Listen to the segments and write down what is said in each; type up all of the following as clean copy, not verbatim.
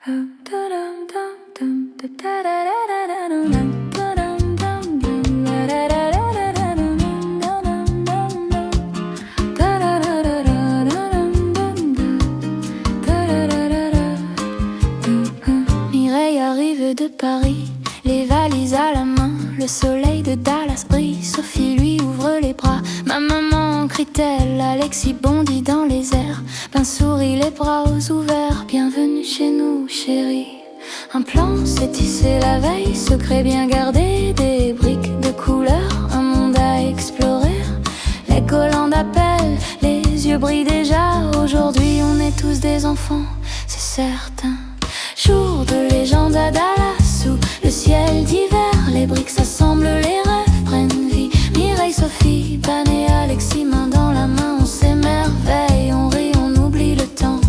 Mireille arrive de Paris, les valises à la main. Le soleil de Dallas brille, Sophie lui ouvre les bras. Ma maman crie-t-elle, Alexis bondit dans les airs. Ben sourit les bras ouverts, bienvenue chez nous chérie. Un plan s'est tissé la veille, secret bien gardé. Des briques de couleur, un monde à explorer. Les Legoland appellent, les yeux brillent déjà. Aujourd'hui on est tous des enfants, c'est certain. Jour de légende à Dallas, où le ciel d'hiver, les briques s'assemblent, les rêves prennent vie. Mireille, Sophie, Ban et Alexis, main dans la main, on s'émerveille, on rit, on oublie le temps.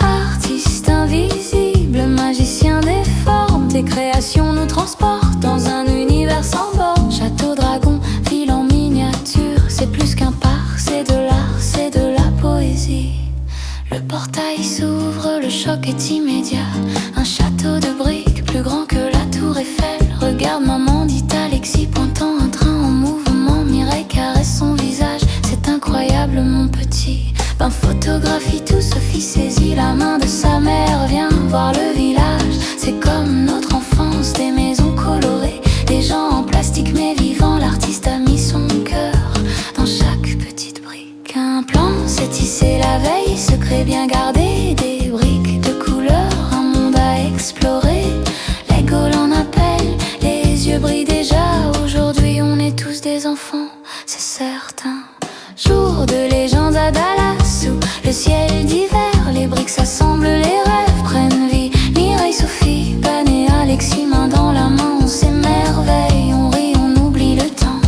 Artiste invisible, magicien des formes, tes créations nous transportent dans un univers sans bornes. Château, dragon, ville en miniature, c'est plus qu'un parc, c'est de l'art, c'est de la poésie. Le portail s'ouvre, le choc est immédiat. Un château de briques, plus grand que la tour Eiffel. Regarde maman, dit Alexis, pointant un train en mouvement. Mireille caresse son visage, c'est incroyable mon petit. Ben photographie tout, Sophie saisit la main de sa mère. Viens voir le village, c'est comme notre enfance. Des maisons colorées, des gens en plastique mais vivants. L'artiste a mis son cœur dans chaque petite brique. Un plan s'est tissé la veille, secret bien gardé. Des briques de couleur, un monde à explorer. Legoland appelle, les yeux brillent déjà. Aujourd'hui on est tous des enfants, c'est certain. Jour de légende à Dallas, où le ciel d'hiver, les briques s'assemblent, les rêves prennent vie. Mireille, Sophie, Ban et Alexis, main dans la main, on s'émerveille, on rit, on oublie le temps.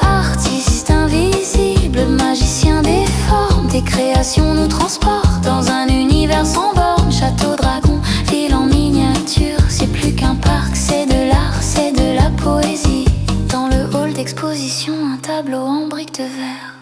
Artiste invisible, magicien des formes, tes créations nous transportent dans un univers sans bornes. Château, dragon, ville en miniature, c'est plus qu'un parc, c'est de l'art, c'est de la poésie. Dans le hall d'exposition, un tableau en briques de verre.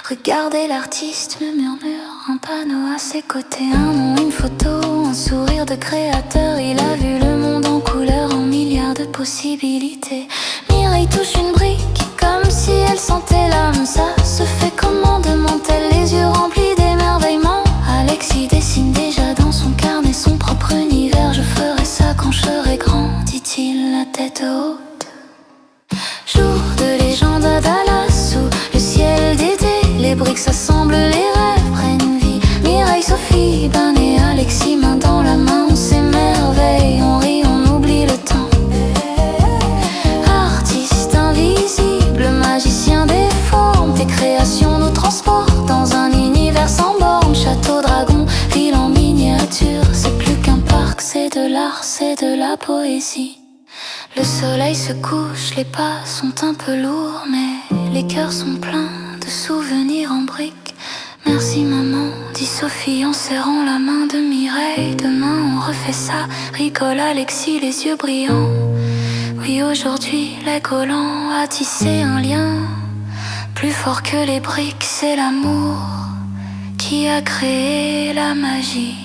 Regardez l'artiste, me murmure, un panneau à ses côtés. Un nom, une photo, un sourire de créateur. Il a vu le monde en couleur, en milliards de possibilités. Mireille touche une brique, comme si elle sentait l'âme. Ça se fait comment, demande-t-elle, les yeux remplis d'émerveillement. Alexis dessine déjà dans son carnet son propre univers. Je ferai ça quand je serai grand, dit-il, la tête haute. Jour de légende à Dallas, où le ciel d'été, les briques s'assemblent, les rêves prennent vie. Mireille, Sophie, Ban et Alexis, main dans la main, on s'émerveille, on rit, on oublie le temps. Artiste invisible, magicien des formes, tes créations nous transportent dans un univers sans bornes. Château, dragon, ville en miniature, c'est plus qu'un parc, c'est de l'art, c'est de la poésie. Le soleil se couche, les pas sont un peu lourds, mais les cœurs sont pleins de souvenirs en briques. Merci maman, dit Sophie en serrant la main de Mireille. Demain on refait ça, rigole Alexis, les yeux brillants. Oui, aujourd'hui Legoland a tissé un lien plus fort que les briques, c'est l'amour qui a créé la magie.